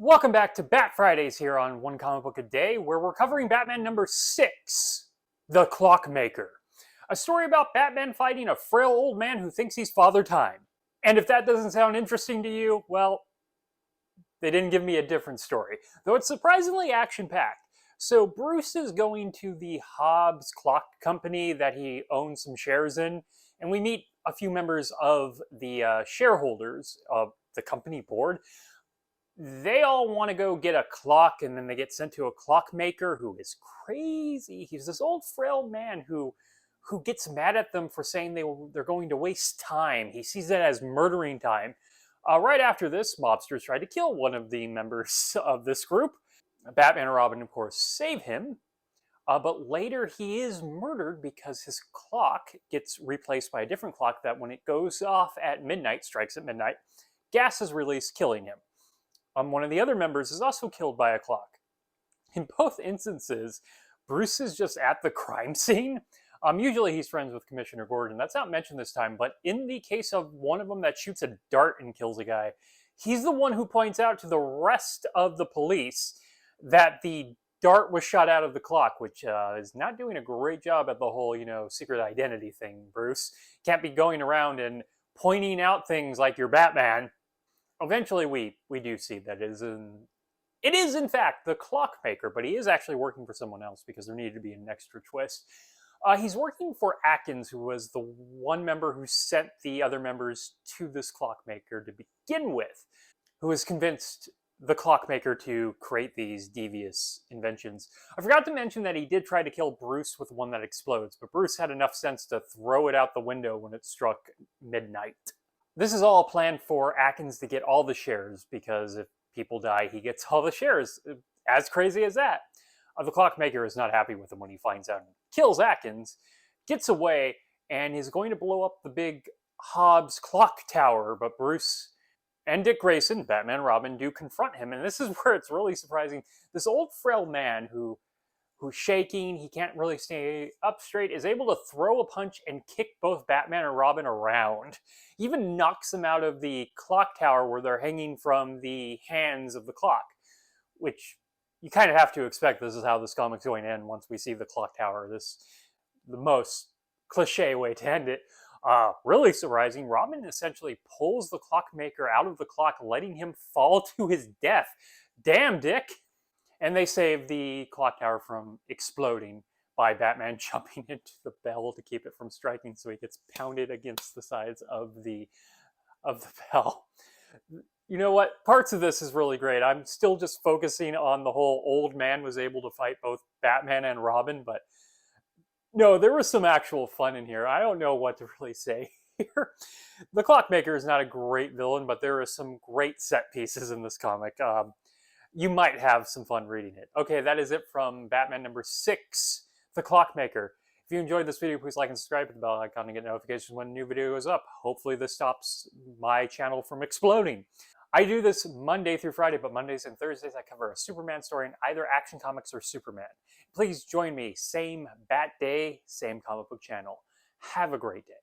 Welcome back to Bat Fridays here on One Comic Book a Day, where we're covering Batman number 6, The Clockmaker. A story about Batman fighting a frail old man who thinks he's Father Time. And if that doesn't sound interesting to you, well, they didn't give me a different story, though it's surprisingly action-packed. So Bruce is going to the Hobbs Clock Company that he owns some shares in, and we meet a few members of the shareholders of the company board. They all want to go get a clock, and then they get sent to a clockmaker who is crazy. He's this old frail man who gets mad at them for saying they're going to waste time. He sees it as murdering time. Right after this, mobsters try to kill one of the members of this group. Batman and Robin, of course, save him. But later he is murdered because his clock gets replaced by a different clock that when it goes off at midnight, strikes at midnight, gas is released, killing him. One of the other members is also killed by a clock. In both instances, Bruce is just at the crime scene. Usually he's friends with Commissioner Gordon. That's not mentioned this time, but in the case of one of them that shoots a dart and kills a guy, he's the one who points out to the rest of the police that the dart was shot out of the clock, which is not doing a great job at the whole, secret identity thing, Bruce. Can't be going around and pointing out things like you're Batman. Eventually, we do see that it is in fact the clockmaker, but he is actually working for someone else because there needed to be an extra twist. He's working for Atkins, who was the one member who sent the other members to this clockmaker to begin with, who was convinced the clockmaker to create these devious inventions. I forgot to mention that he did try to kill Bruce with one that explodes, but Bruce had enough sense to throw it out the window when it struck midnight. This is all planned for Atkins to get all the shares, because if people die, he gets all the shares. As crazy as that. The clockmaker is not happy with him when he finds out and kills Atkins, gets away, and is going to blow up the big Hobbs clock tower, but Bruce and Dick Grayson, Batman and Robin, do confront him, and this is where it's really surprising. This old frail man who's shaking, he can't really stay up straight, is able to throw a punch and kick both Batman and Robin around. He even knocks them out of the clock tower where they're hanging from the hands of the clock, which you kind of have to expect this is how this comic's going to end once we see the clock tower. The most cliche way to end it. Really surprising, Robin essentially pulls the clockmaker out of the clock, letting him fall to his death. Damn, Dick! And they save the clock tower from exploding by Batman jumping into the bell to keep it from striking, so he gets pounded against the sides of the bell. You know what? Parts of this is really great. I'm still just focusing on the whole old man was able to fight both Batman and Robin, but no, there was some actual fun in here. I don't know what to really say here. The Clockmaker is not a great villain, but there are some great set pieces in this comic. You might have some fun reading it. Okay, that is it from Batman number 6, The Clockmaker. If you enjoyed this video, please like and subscribe, hit the bell icon to get notifications when a new video goes up. Hopefully this stops my channel from exploding. I do this Monday through Friday, but Mondays and Thursdays I cover a Superman story in either Action Comics or Superman. Please join me, same bat day, same comic book channel. Have a great day.